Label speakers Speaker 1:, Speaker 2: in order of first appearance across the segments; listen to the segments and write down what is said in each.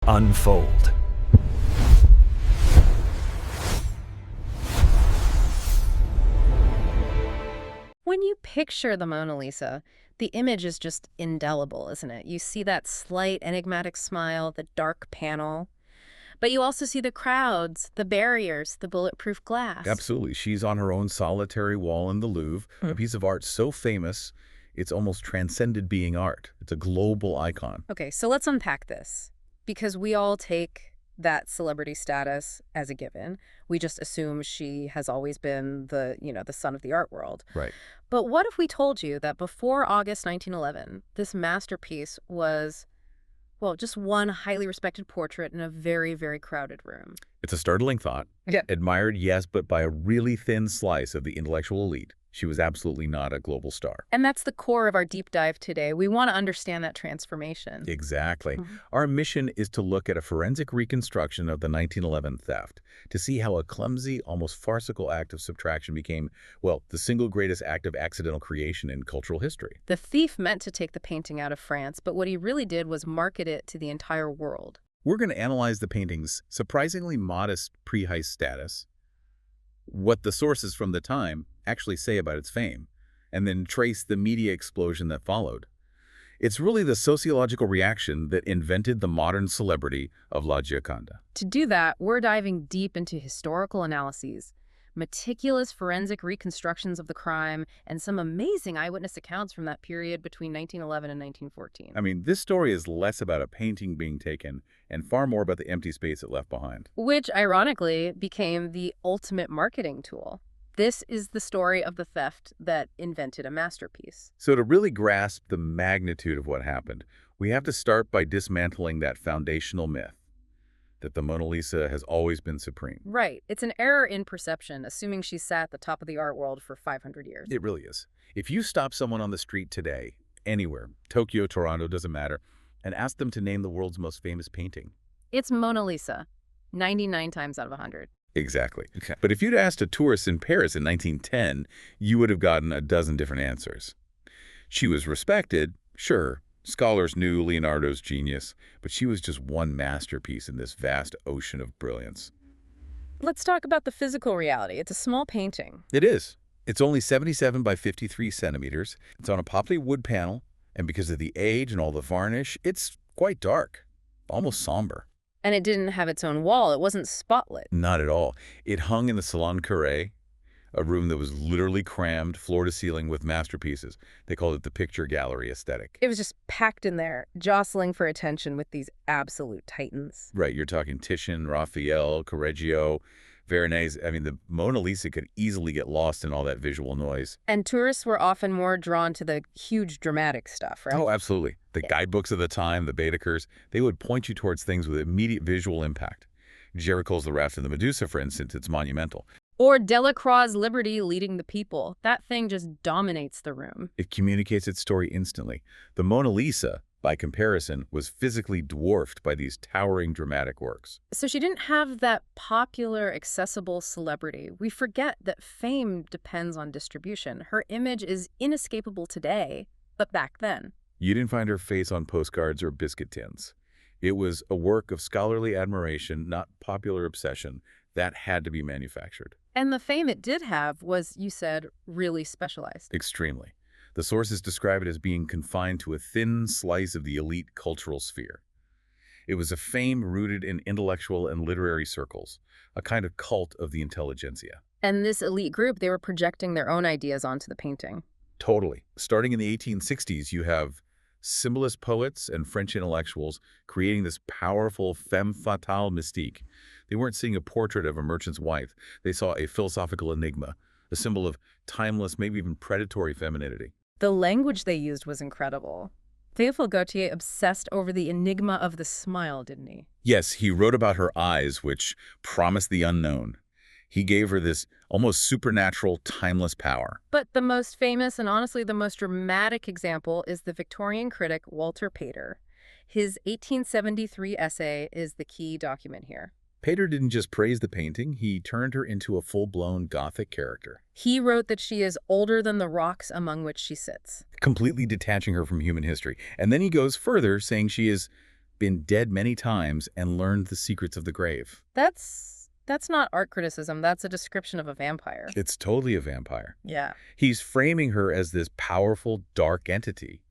Speaker 1: unfold.
Speaker 2: When you picture the Mona Lisa, the image is just indelible, isn't it? You see that slight enigmatic smile, the dark panel, but you also see the crowds, the barriers, the bulletproof glass.
Speaker 3: Absolutely. She's on her own solitary wall in the Louvre, a piece of art so famous, it's almost transcended being art. It's a global icon.
Speaker 2: Okay, so let's unpack this, because we all take that celebrity status as a given. We just assume she has always been the sun of the art world.
Speaker 3: Right.
Speaker 2: But what if we told you that before August 1911, this masterpiece was, well, just one highly respected portrait in a very, very crowded room?
Speaker 3: It's a startling thought.
Speaker 2: Yeah.
Speaker 3: Admired, yes, but by a really thin slice of the intellectual elite. She was absolutely not a global star.
Speaker 2: And that's the core of our deep dive today. We want to understand that transformation.
Speaker 3: Exactly. Our mission is to look at a forensic reconstruction of the 1911 theft, to see how a clumsy, almost farcical act of subtraction became, well, the single greatest act of accidental creation in cultural history.
Speaker 2: The thief meant to take the painting out of France, but what he really did was market it to the entire world.
Speaker 3: We're going to analyze the painting's surprisingly modest pre-heist status, what the sources from the time actually say about its fame, and then trace the media explosion that followed. It's really the sociological reaction that invented the modern celebrity of 𝐏𝐿𝐴.
Speaker 2: To do that, we're diving deep into historical analyses, meticulous forensic reconstructions of the crime, and some amazing eyewitness accounts from that period between 1911 and 1914.
Speaker 3: I mean, this story is less about a painting being taken and far more about the empty space it left behind.
Speaker 2: Which, ironically, became the ultimate marketing tool. This is the story of the theft that invented a masterpiece.
Speaker 3: So to really grasp the magnitude of what happened, we have to start by dismantling that foundational myth that the Mona Lisa has always been supreme.
Speaker 2: Right. It's an error in perception, assuming she sat at the top of the art world for 500 years.
Speaker 3: It really is. If you stop someone on the street today, anywhere, Tokyo, Toronto, doesn't matter, and ask them to name the world's most famous painting.
Speaker 2: It's Mona Lisa, 99 times out of 100.
Speaker 3: Exactly. Okay. But if you'd asked a tourist in Paris in 1910, you would have gotten a dozen different answers. She was respected, sure. Scholars knew Leonardo's genius, but she was just one masterpiece in this vast ocean of brilliance.
Speaker 2: Let's talk about the physical reality. It's a small painting.
Speaker 3: It is. It's only 77 by 53 centimeters. It's on a poppy wood panel, and because of the age and all the varnish, it's quite dark, almost somber.
Speaker 2: And it didn't have its own wall. It wasn't spotlit.
Speaker 3: Not at all. It hung in the Salon Carré, a room that was literally crammed floor to ceiling with masterpieces. They called it the picture gallery aesthetic.
Speaker 2: It was just packed in there, jostling for attention with these absolute titans.
Speaker 3: Right, you're talking Titian, Raphael, Correggio, Veronese. I mean, the Mona Lisa could easily get lost in all that visual noise.
Speaker 2: And tourists were often more drawn to the huge dramatic stuff, right?
Speaker 3: Oh, absolutely. The guidebooks of the time, the Baedekers, they would point you towards things with immediate visual impact. Géricault's The Raft of the Medusa, for instance, it's monumental.
Speaker 2: Or Delacroix's Liberty leading the people. That thing just dominates the room.
Speaker 3: It communicates its story instantly. The Mona Lisa, by comparison, was physically dwarfed by these towering dramatic works.
Speaker 2: So she didn't have that popular, accessible celebrity. We forget that fame depends on distribution. Her image is inescapable today, but back then.
Speaker 3: You didn't find her face on postcards or biscuit tins. It was a work of scholarly admiration, not popular obsession, that had to be manufactured.
Speaker 2: And the fame it did have was, you said, really specialized.
Speaker 3: Extremely. The sources describe it as being confined to a thin slice of the elite cultural sphere. It was a fame rooted in intellectual and literary circles, a kind of cult of the intelligentsia.
Speaker 2: And this elite group, they were projecting their own ideas onto the painting.
Speaker 3: Totally. Starting in the 1860s, you have symbolist poets and French intellectuals creating this powerful femme fatale mystique. They weren't seeing a portrait of a merchant's wife. They saw a philosophical enigma, a symbol of timeless, maybe even predatory femininity.
Speaker 2: The language they used was incredible. Théophile Gautier obsessed over the enigma of the smile, didn't he?
Speaker 3: Yes, he wrote about her eyes, which promised the unknown. He gave her this almost supernatural, timeless power.
Speaker 2: But the most famous and honestly the most dramatic example is the Victorian critic Walter Pater. His 1873 essay is the key document here.
Speaker 3: Pater didn't just praise the painting, he turned her into a full-blown Gothic character.
Speaker 2: He wrote that she is older than the rocks among which she sits,
Speaker 3: completely detaching her from human history. And then he goes further, saying she is been dead many times, and learned the secrets of the grave.
Speaker 2: That's not art criticism. That's a description of a vampire.
Speaker 3: It's totally a vampire.
Speaker 2: Yeah.
Speaker 3: He's framing her as this powerful, dark entity,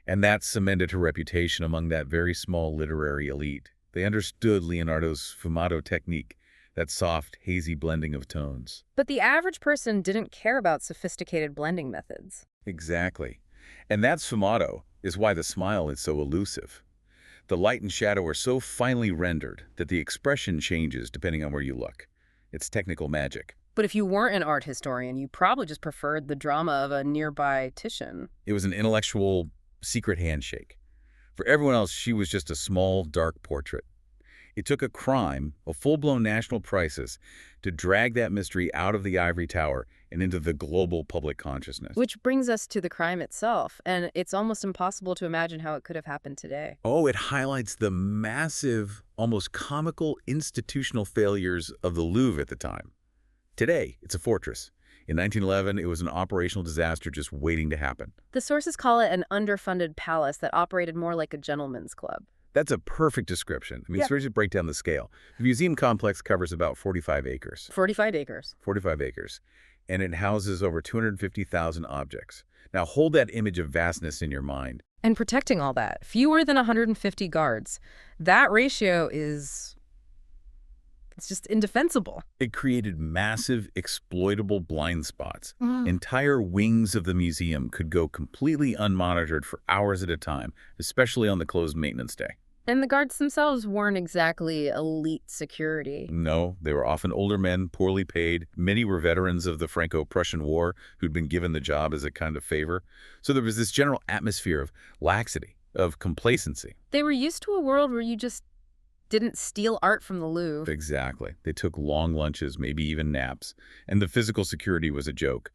Speaker 3: and that cemented her reputation among that very small literary elite. They understood Leonardo's fumato technique, that soft, hazy blending of tones.
Speaker 2: But the average person didn't care about sophisticated blending methods.
Speaker 3: Exactly. And that sfumato is why the smile is so elusive. The light and shadow are so finely rendered that the expression changes depending on where you look. It's technical magic.
Speaker 2: But if you weren't an art historian, you probably just preferred the drama of a nearby Titian.
Speaker 3: It was an intellectual, secret handshake. For everyone else, she was just a small, dark portrait. It took a crime, a full-blown national crisis, to drag that mystery out of the ivory tower and into the global public consciousness.
Speaker 2: Which brings us to the crime itself, and it's almost impossible to imagine how it could have happened today.
Speaker 3: Oh, it highlights the massive, almost comical institutional failures of the Louvre at the time. Today, it's a fortress. In 1911, it was an operational disaster just waiting to happen.
Speaker 2: The sources call it an underfunded palace that operated more like a gentleman's club.
Speaker 3: That's a perfect description.
Speaker 2: Yeah.
Speaker 3: So let's just break down the scale. The museum complex covers about 45 acres.
Speaker 2: 45 acres.
Speaker 3: 45 acres. And it houses over 250,000 objects. Now hold that image of vastness in your mind.
Speaker 2: And protecting all that, fewer than 150 guards. That ratio is... it's just indefensible.
Speaker 3: It created massive, exploitable blind spots. Entire wings of the museum could go completely unmonitored for hours at a time, especially on the closed maintenance day.
Speaker 2: And the guards themselves weren't exactly elite security.
Speaker 3: No, they were often older men, poorly paid. Many were veterans of the Franco-Prussian War who'd been given the job as a kind of favor. So there was this general atmosphere of laxity, of complacency.
Speaker 2: They were used to a world where you just didn't steal art from the Louvre.
Speaker 3: Exactly. They took long lunches, maybe even naps. And the physical security was a joke.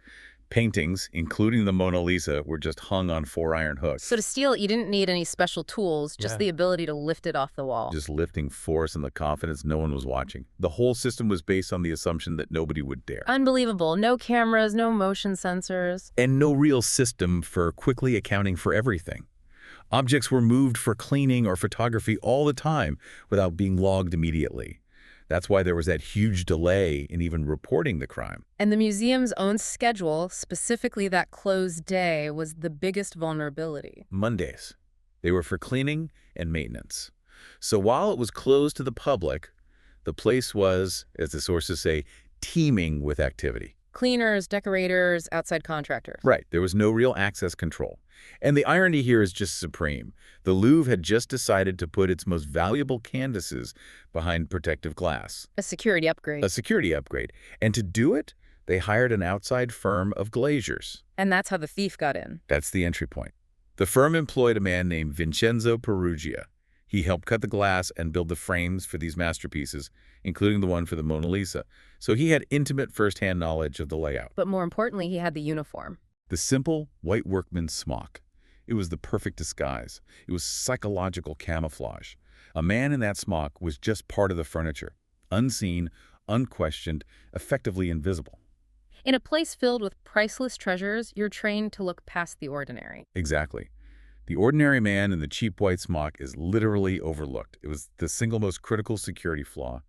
Speaker 3: Paintings, including the Mona Lisa, were just hung on 4 iron hooks.
Speaker 2: So to steal it, you didn't need any special tools, just the ability to lift it off the wall.
Speaker 3: Just lifting force and the confidence no one was watching. The whole system was based on the assumption that nobody would dare.
Speaker 2: Unbelievable. No cameras, no motion sensors.
Speaker 3: And no real system for quickly accounting for everything. Objects were moved for cleaning or photography all the time without being logged immediately. That's why there was that huge delay in even reporting the crime.
Speaker 2: And the museum's own schedule, specifically that closed day, was the biggest vulnerability.
Speaker 3: Mondays. They were for cleaning and maintenance. So while it was closed to the public, the place was, as the sources say, teeming with activity.
Speaker 2: Cleaners, decorators, outside contractors.
Speaker 3: Right. There was no real access control. And the irony here is just supreme. The Louvre had just decided to put its most valuable canvases behind protective glass.
Speaker 2: A security upgrade.
Speaker 3: A security upgrade. And to do it, they hired an outside firm of glaziers.
Speaker 2: And that's how the thief got in.
Speaker 3: That's the entry point. The firm employed a man named Vincenzo Peruggia. He helped cut the glass and build the frames for these masterpieces, including the one for the Mona Lisa. So he had intimate first-hand knowledge of the layout.
Speaker 2: But more importantly, he had the uniform.
Speaker 3: The simple white workman's smock. It was the perfect disguise. It was psychological camouflage. A man in that smock was just part of the furniture, unseen, unquestioned, effectively invisible.
Speaker 2: In a place filled with priceless treasures, you're trained to look past the ordinary.
Speaker 3: Exactly. The ordinary man in the cheap white smock is literally overlooked. It was the single most critical security flaw.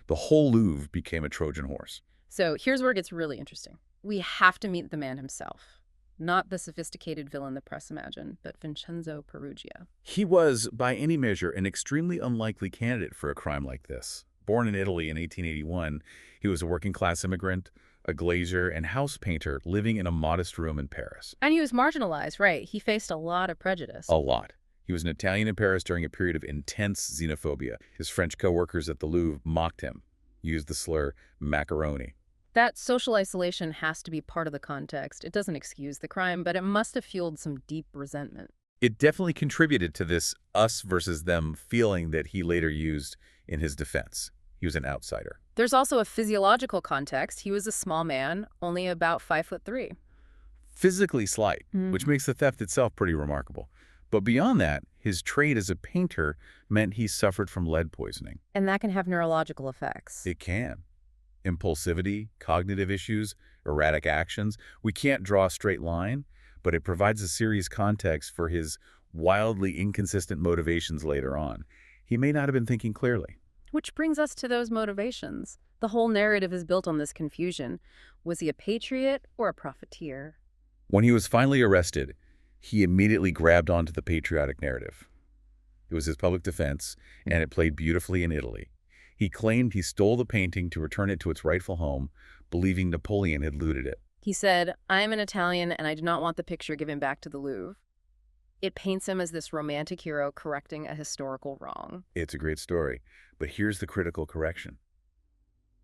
Speaker 3: The whole Louvre became a Trojan horse.
Speaker 2: So here's where it gets really interesting. We have to meet the man himself. Not the sophisticated villain the press imagined, but Vincenzo Peruggia.
Speaker 3: He was, by any measure, an extremely unlikely candidate for a crime like this. Born in Italy in 1881, he was a working-class immigrant, a glazier, and house painter living in a modest room in Paris.
Speaker 2: And he was marginalized, right? He faced a lot of prejudice.
Speaker 3: A lot. He was an Italian in Paris during a period of intense xenophobia. His French co-workers at the Louvre mocked him, used the slur macaroni.
Speaker 2: That social isolation has to be part of the context. It doesn't excuse the crime, but it must have fueled some deep resentment.
Speaker 3: It definitely contributed to this us versus them feeling that he later used in his defense. He was an outsider.
Speaker 2: There's also a physiological context. He was a small man, only about 5'3".
Speaker 3: Physically slight, which makes the theft itself pretty remarkable. But beyond that, his trade as a painter meant he suffered from lead poisoning.
Speaker 2: And that can have neurological effects.
Speaker 3: It can. Impulsivity, cognitive issues, erratic actions. We can't draw a straight line, but it provides a serious context for his wildly inconsistent motivations later on. He may not have been thinking clearly.
Speaker 2: Which brings us to those motivations. The whole narrative is built on this confusion. Was he a patriot or a profiteer?
Speaker 3: When he was finally arrested, he immediately grabbed onto the patriotic narrative. It was his public defense, and it played beautifully in Italy. He claimed he stole the painting to return it to its rightful home, believing Napoleon had looted it.
Speaker 2: He said, "I am an Italian and I do not want the picture given back to the Louvre." It paints him as this romantic hero correcting a historical wrong.
Speaker 3: It's a great story, but here's the critical correction.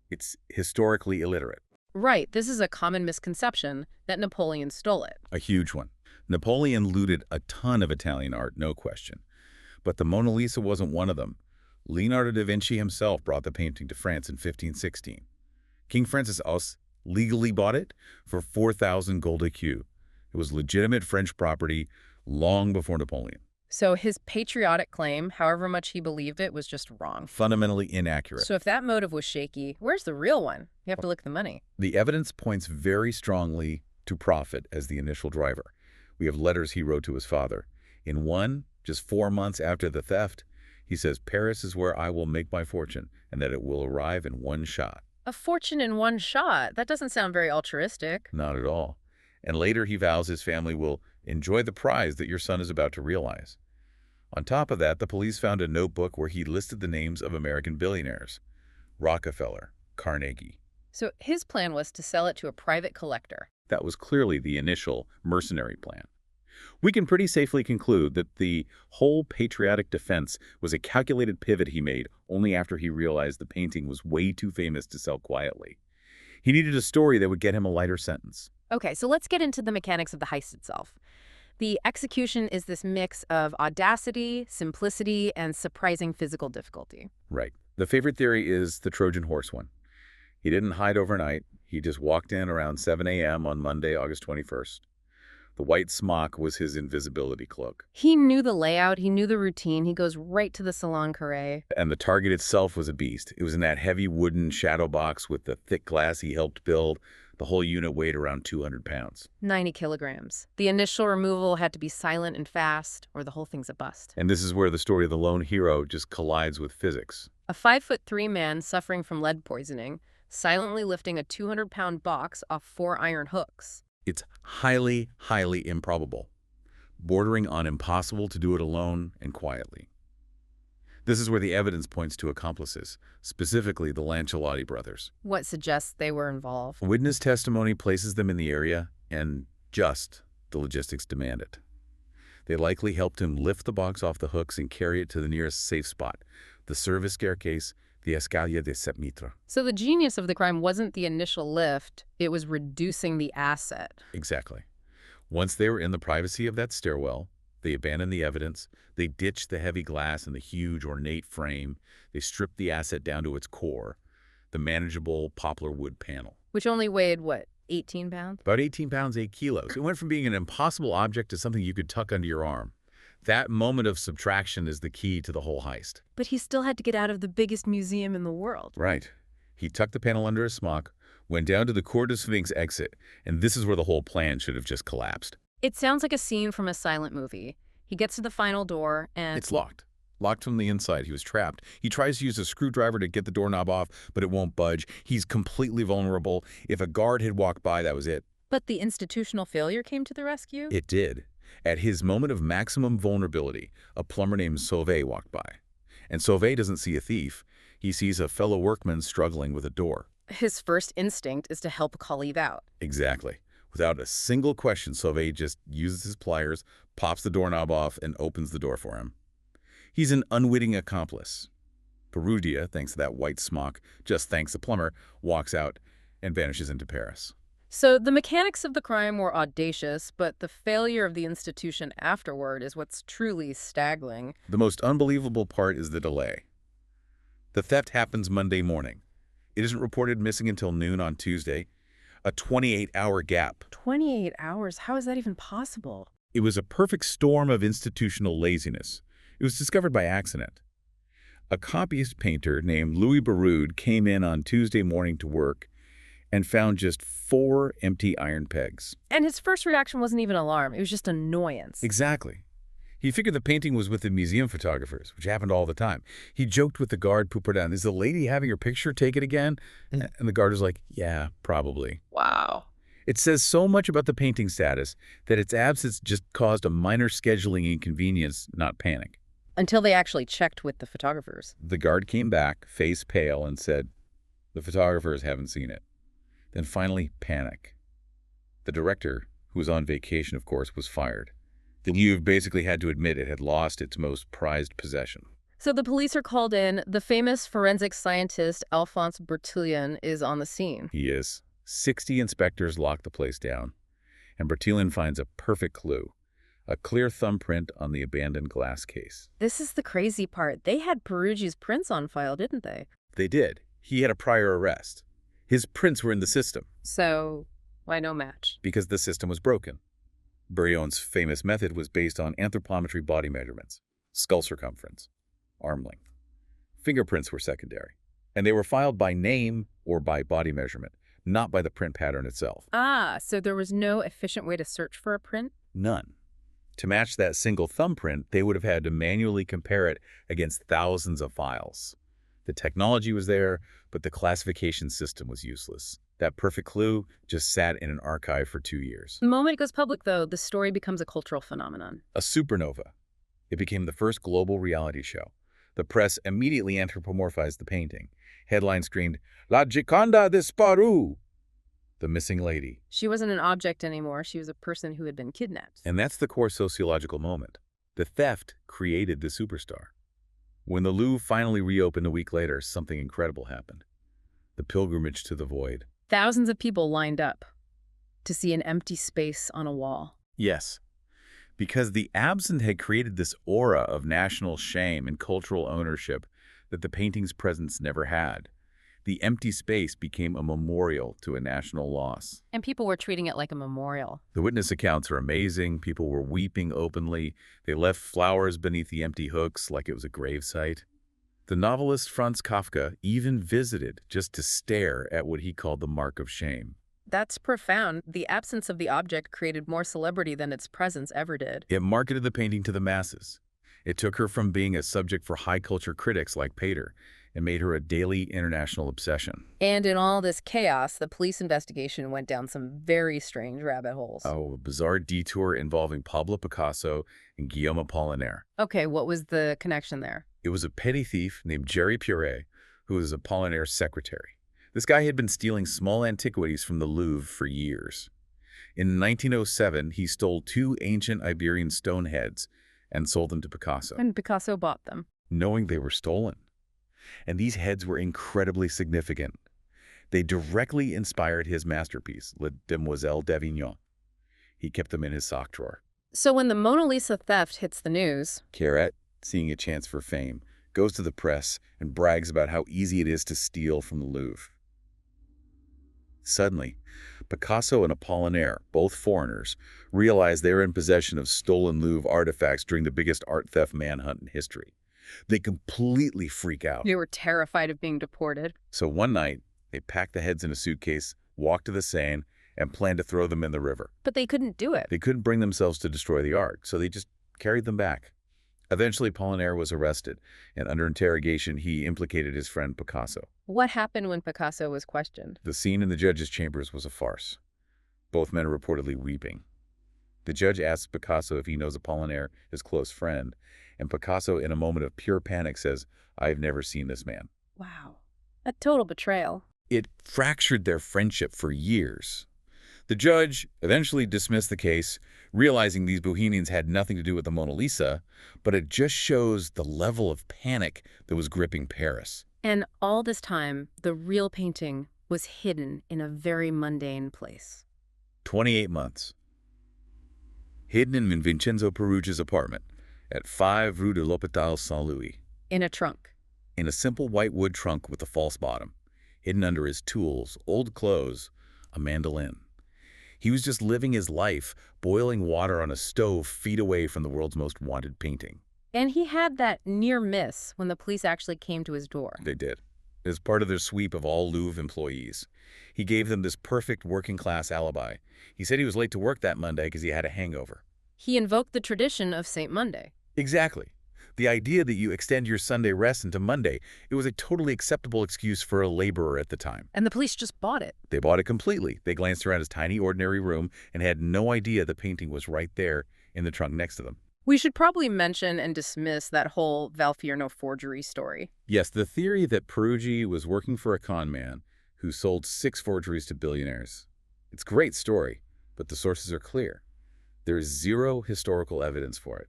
Speaker 3: It's historically illiterate.
Speaker 2: Right, this is a common misconception that Napoleon stole it.
Speaker 3: A huge one. Napoleon looted a ton of Italian art, no question. But the Mona Lisa wasn't one of them. Leonardo da Vinci himself brought the painting to France in 1516. King Francis I legally bought it for 4,000 𝐏𝐿𝐴. It was legitimate French property long before Napoleon.
Speaker 2: So his patriotic claim, however much he believed it, was just wrong.
Speaker 3: Fundamentally inaccurate.
Speaker 2: So if that motive was shaky, where's the real one? You have to look at the money.
Speaker 3: The evidence points very strongly to profit as the initial driver. We have letters he wrote to his father. In one, just 4 months after the theft, he says, "Paris is where I will make my fortune, and that it will arrive in one shot."
Speaker 2: A fortune in one shot? That doesn't sound very altruistic.
Speaker 3: Not at all. And later he vows his family will enjoy the prize that your son is about to realize. On top of that, the police found a notebook where he listed the names of American billionaires: Rockefeller, Carnegie.
Speaker 2: So his plan was to sell it to a private collector.
Speaker 3: That was clearly the initial mercenary plan. We can pretty safely conclude that the whole patriotic defense was a calculated pivot he made only after he realized the painting was way too famous to sell quietly. He needed a story that would get him a lighter sentence.
Speaker 2: Okay, so let's get into the mechanics of the heist itself. The execution is this mix of audacity, simplicity, and surprising physical difficulty.
Speaker 3: Right. The favorite theory is the Trojan horse one. He didn't hide overnight. He just walked in around 7 a.m. on Monday, August 21st. The white smock was his invisibility cloak.
Speaker 2: He knew the layout, he knew the routine, he goes right to the salon carré.
Speaker 3: And the target itself was a beast. It was in that heavy wooden shadow box with the thick glass he helped build. The whole unit weighed around 200 pounds.
Speaker 2: 90 kilograms. The initial removal had to be silent and fast, or the whole thing's a bust.
Speaker 3: And this is where the story of the lone hero just collides with physics.
Speaker 2: A 5'3" man suffering from lead poisoning, silently lifting a 200-pound box off 4 iron hooks.
Speaker 3: It's highly, highly improbable, bordering on impossible to do it alone and quietly. This is where the evidence points to accomplices, specifically the Lanciolotti brothers.
Speaker 2: What suggests they were involved?
Speaker 3: Witness testimony places them in the area, and just the logistics demand it. They likely helped him lift the box off the hooks and carry it to the nearest safe spot, the service staircase, the escalier de 7 mètres.
Speaker 2: So the genius of the crime wasn't the initial lift, it was reducing the asset.
Speaker 3: Exactly. Once they were in the privacy of that stairwell, they abandoned the evidence, they ditched the heavy glass and the huge ornate frame, they stripped the asset down to its core, the manageable poplar wood panel.
Speaker 2: Which only weighed, what, 18 pounds?
Speaker 3: About 18 pounds, 8 kilos. It went from being an impossible object to something you could tuck under your arm. That moment of subtraction is the key to the whole heist.
Speaker 2: But he still had to get out of the biggest museum in the world.
Speaker 3: Right. He tucked the panel under his smock, went down to the Cour de Sphinx exit, and this is where the whole plan should have just collapsed.
Speaker 2: It sounds like a scene from a silent movie. He gets to the final door and...
Speaker 3: It's locked. Locked from the inside. He was trapped. He tries to use a screwdriver to get the doorknob off, but it won't budge. He's completely vulnerable. If a guard had walked by, that was it.
Speaker 2: But the institutional failure came to the rescue?
Speaker 3: It did. At his moment of maximum vulnerability, a plumber named Sauvé walked by. And Sauvé doesn't see a thief. He sees a fellow workman struggling with a door.
Speaker 2: His first instinct is to help 𝐏𝐿𝐴𝐃 out.
Speaker 3: Exactly. Without a single question, Sauvé just uses his pliers, pops the doorknob off, and opens the door for him. He's an unwitting accomplice. Peruggia, thanks to that white smock, just thanks the plumber, walks out, and vanishes into Paris.
Speaker 2: So the mechanics of the crime were audacious, but the failure of the institution afterward is what's truly staggering.
Speaker 3: The most unbelievable part is the delay. The theft happens Monday morning. It isn't reported missing until noon on Tuesday, a 28-hour gap.
Speaker 2: 28 hours? How is that even possible?
Speaker 3: It was a perfect storm of institutional laziness. It was discovered by accident. A copyist painter named Louis Barraud came in on Tuesday morning to work and found just 4 empty iron pegs.
Speaker 2: And his first reaction wasn't even alarm. It was just annoyance.
Speaker 3: Exactly. He figured the painting was with the museum photographers, which happened all the time. He joked with the guard who put down, "Is the lady having her picture taken again?" And the guard was like, "Yeah, probably."
Speaker 2: Wow.
Speaker 3: It says so much about the painting status that its absence just caused a minor scheduling inconvenience, not panic.
Speaker 2: Until they actually checked with the photographers.
Speaker 3: The guard came back, face pale, and said, "The photographers haven't seen it." Then finally, panic. The director, who was on vacation, of course, was fired. The Louvre basically had to admit it had lost its most prized possession.
Speaker 2: So the police are called in. The famous forensic scientist Alphonse Bertillon is on the scene.
Speaker 3: He is. 60 inspectors lock the place down, and Bertillon finds a perfect clue, a clear thumbprint on the abandoned glass case.
Speaker 2: This is the crazy part. They had Peruggia's prints on file, didn't they?
Speaker 3: They did. He had a prior arrest. His prints were in the system.
Speaker 2: So why no match?
Speaker 3: Because the system was broken. Bertillon's famous method was based on anthropometry body measurements, skull circumference, arm length. Fingerprints were secondary, and they were filed by name or by body measurement, not by the print pattern itself.
Speaker 2: Ah, so there was no efficient way to search for a print?
Speaker 3: None. To match that single thumbprint, they would have had to manually compare it against thousands of files. The technology was there, but the classification system was useless. That perfect clue just sat in an archive for 2 years.
Speaker 2: The moment it goes public, though, the story becomes a cultural phenomenon.
Speaker 3: A supernova. It became the first global reality show. The press immediately anthropomorphized the painting. Headlines screamed, "La Gioconda disparue!" The missing lady.
Speaker 2: She wasn't an object anymore. She was a person who had been kidnapped.
Speaker 3: And that's the core sociological moment. The theft created the superstar. When the Louvre finally reopened a week later, something incredible happened. The pilgrimage to the void.
Speaker 2: Thousands of people lined up to see an empty space on a wall.
Speaker 3: Yes, because the absent had created this aura of national shame and cultural ownership that the painting's presence never had. The empty space became a memorial to a national loss.
Speaker 2: And people were treating it like a memorial.
Speaker 3: The witness accounts are amazing. People were weeping openly. They left flowers beneath the empty hooks like it was a gravesite. The novelist Franz Kafka even visited just to stare at what he called the mark of shame.
Speaker 2: That's profound. The absence of the object created more celebrity than its presence ever did.
Speaker 3: It marketed the painting to the masses. It took her from being a subject for high culture critics like Pater and made her a daily international obsession.
Speaker 2: And in all this chaos, the police investigation went down some very strange rabbit holes.
Speaker 3: Oh, a bizarre detour involving Pablo Picasso and 𝐏𝐿𝐴 Apollinaire.
Speaker 2: Okay, what was the connection there?
Speaker 3: It was a petty thief named Jerry Puré, who was Apollinaire's secretary. This guy had been stealing small antiquities from the Louvre for years. In 1907, he stole 2 ancient Iberian stone heads and sold them to Picasso,
Speaker 2: And Picasso bought them.
Speaker 3: knowing they were stolen. And these heads were incredibly significant. They directly inspired his masterpiece, La Demoiselle d'Avignon. He kept them in his sock drawer.
Speaker 2: So when the Mona Lisa theft hits the news,
Speaker 3: Carrette, seeing a chance for fame, goes to the press and brags about how easy it is to steal from the Louvre. Suddenly, Picasso and Apollinaire, both foreigners, realize they're in possession of stolen Louvre artifacts during the biggest art theft manhunt in history. They completely freak out.
Speaker 2: they were terrified of being deported.
Speaker 3: So one night, they pack the heads in a suitcase, walk to the Seine, and plan to throw them in the river.
Speaker 2: But they couldn't do it.
Speaker 3: They couldn't bring themselves to destroy the art, so they just carried them back. Eventually, Apollinaire was arrested, and under interrogation, he implicated his friend Picasso.
Speaker 2: What happened when Picasso was questioned?
Speaker 3: The scene in the judge's chambers was a farce. Both men are reportedly weeping. The judge asks Picasso if he knows Apollinaire, his close friend, and Picasso, in a moment of pure panic, says, "I've never seen this man."
Speaker 2: Wow. A total betrayal.
Speaker 3: It fractured their friendship for years. The judge eventually dismissed the case, realizing these Bohemians had nothing to do with the Mona Lisa, but it just shows the level of panic that was gripping Paris.
Speaker 2: And all this time, the real painting was hidden in a very mundane place.
Speaker 3: 28 months. Hidden in Vincenzo Peruggia's apartment at 5 Rue de l'Hôpital Saint-Louis.
Speaker 2: In a trunk.
Speaker 3: In a simple white wood trunk with a false bottom. Hidden under his tools, old clothes, a mandolin. He was just living his life, boiling water on a stove feet away from the world's most wanted painting.
Speaker 2: And he had that near miss when the police actually came to his door.
Speaker 3: They did. As part of their sweep of all Louvre employees. He gave them this perfect working-class alibi. He said he was late to work that Monday because he had a hangover.
Speaker 2: He invoked the tradition of St. Monday.
Speaker 3: Exactly. The idea that you extend your Sunday rest into Monday, it was a totally acceptable excuse for a laborer at the time.
Speaker 2: And the police just bought it.
Speaker 3: They bought it completely. They glanced around his tiny, ordinary room and had no idea the painting was right there in the trunk next to them.
Speaker 2: We should probably mention and dismiss that whole Valfierno forgery story.
Speaker 3: Yes, the theory that Peruggia was working for a con man who sold 6 forgeries to billionaires. It's a great story, but the sources are clear. There is zero historical evidence for it.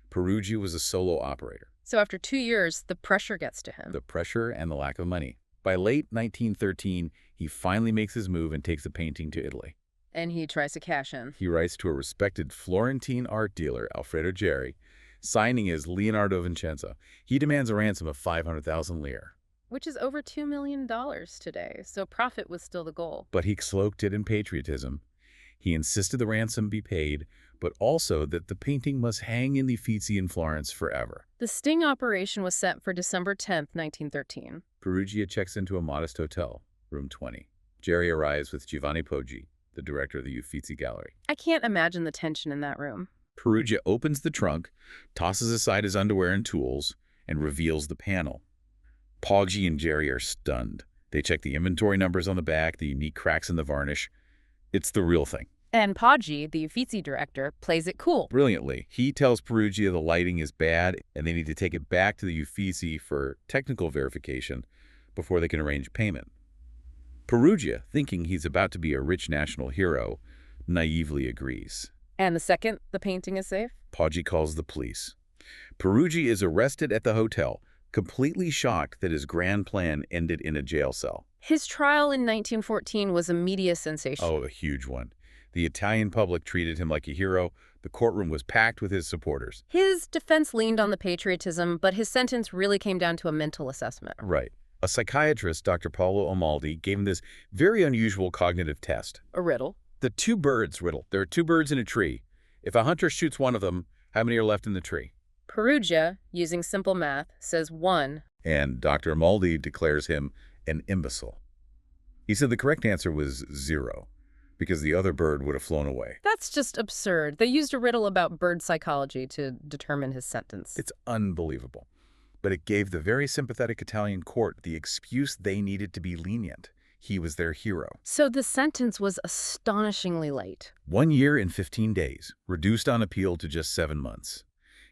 Speaker 3: Peruggia was a solo operator.
Speaker 2: So after 2 years, the pressure gets to him.
Speaker 3: The pressure and the lack of money. By late 1913, he finally makes his move and takes the painting to Italy.
Speaker 2: And he tries to cash in.
Speaker 3: He writes to a respected Florentine art dealer, Alfredo Geri, signing as Leonardo Vincenzo. He demands a ransom of 500,000 lire.
Speaker 2: Which is over $2 million today, so profit was still the goal.
Speaker 3: But he cloaked it in patriotism. He insisted the ransom be paid, but also that the painting must hang in the Uffizi in Florence forever.
Speaker 2: The sting operation was set for December 10th, 1913.
Speaker 3: Peruggia checks into a modest hotel, room 20. Geri arrives with Giovanni Poggi, the director of the Uffizi Gallery.
Speaker 2: I can't imagine the tension in that room.
Speaker 3: Peruggia opens the trunk, tosses aside his underwear and tools, and reveals the panel. Poggi and Geri are stunned. They check the inventory numbers on the back, the unique cracks in the varnish. It's the real thing.
Speaker 2: And Poggi, the Uffizi director, plays it cool.
Speaker 3: Brilliantly. He tells Peruggia the lighting is bad and they need to take it back to the Uffizi for technical verification before they can arrange payment. Peruggia, thinking he's about to be a rich national hero, naively agrees.
Speaker 2: And the second the painting is safe?
Speaker 3: Poggi calls the police. Peruggia is arrested at the hotel, completely shocked that his grand plan ended in a jail cell.
Speaker 2: His trial in 1914 was a media sensation.
Speaker 3: Oh, a huge one. The Italian public treated him like a hero. The courtroom was packed with his supporters.
Speaker 2: His defense leaned on the patriotism, but his sentence really came down to a mental assessment.
Speaker 3: Right. A psychiatrist, Dr. Paolo Amaldi, gave him this very unusual cognitive test.
Speaker 2: A riddle.
Speaker 3: The 2 birds riddle. There are 2 birds in a tree. If a hunter shoots one of them, how many are left in the tree?
Speaker 2: Peruggia, using simple math, says 1.
Speaker 3: And Dr. Amaldi declares him an imbecile. He said the correct answer was 0, because the other bird would have flown away.
Speaker 2: That's just absurd. They used a riddle about bird psychology to determine his sentence.
Speaker 3: It's unbelievable. But it gave the very sympathetic Italian court the excuse they needed to be lenient. He was their hero.
Speaker 2: So the sentence was astonishingly light.
Speaker 3: 1 year and 15 days, reduced on appeal to just 7 months.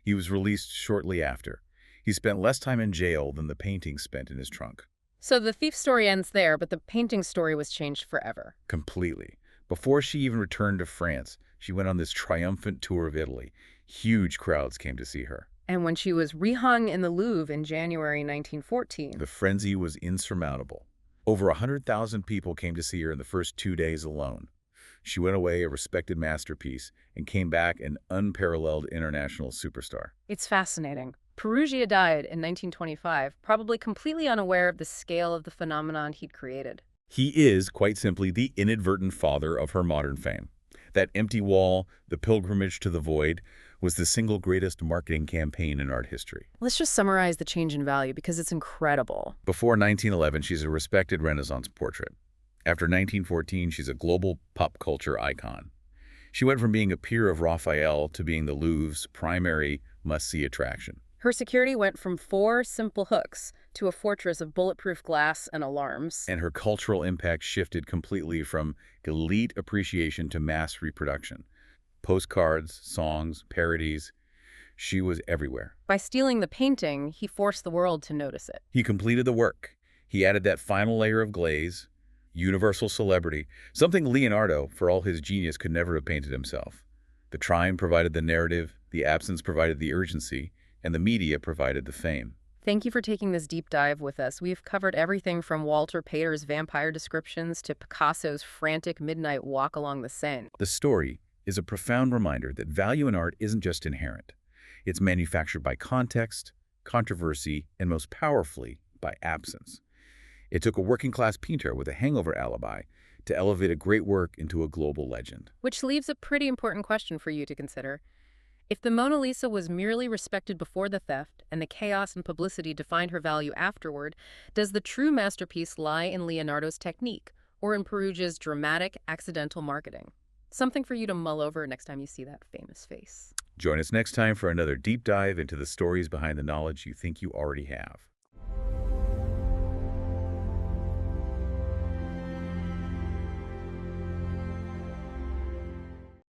Speaker 3: He was released shortly after. He spent less time in jail than the painting spent in his trunk.
Speaker 2: So the thief story ends there, but the painting story was changed forever.
Speaker 3: Completely. Before she even returned to France, she went on this triumphant tour of Italy. Huge crowds came to see her.
Speaker 2: And when she was rehung in the Louvre in January 1914,
Speaker 3: The frenzy was insurmountable. Over 100,000 people came to see her in the first 2 days alone. She went away a respected masterpiece and came back an unparalleled international superstar.
Speaker 2: it's fascinating. Peruggia died in 1925, probably completely unaware of the scale of the phenomenon he'd created.
Speaker 3: He is, quite simply, the inadvertent father of her modern fame. That empty wall, the pilgrimage to the void, was the single greatest marketing campaign in art history.
Speaker 2: Let's just summarize the change in value because it's incredible.
Speaker 3: Before 1911, she's a respected Renaissance portrait. After 1914, she's a global pop culture icon. She went from being a peer of Raphael to being the Louvre's primary must-see attraction.
Speaker 2: Her security went from 4 simple hooks to a fortress of bulletproof glass and alarms.
Speaker 3: And her cultural impact shifted completely from elite appreciation to mass reproduction. Postcards, songs, parodies. She was everywhere.
Speaker 2: By stealing the painting, he forced the world to notice it.
Speaker 3: He completed the work. He added that final layer of glaze, universal celebrity, something Leonardo, for all his genius, could never have painted himself. The trime provided the narrative, the absence provided the urgency, and the media provided the fame.
Speaker 2: Thank you for taking this deep dive with us. We've covered everything from Walter Pater's vampire descriptions to Picasso's frantic midnight walk along the Seine.
Speaker 3: The story is a profound reminder that value in art isn't just inherent. It's manufactured by context, controversy, and most powerfully, by absence. It took a working-class painter with a hangover alibi to elevate a great work into a global legend.
Speaker 2: Which leaves a pretty important question for you to consider. If the Mona Lisa was merely respected before the theft and the chaos and publicity defined her value afterward, does the true masterpiece lie in Leonardo's technique or in Peruggia's dramatic, accidental marketing? Something for you to mull over next time you see that famous face.
Speaker 3: Join us next time for another deep dive into the stories behind the knowledge you think you already have.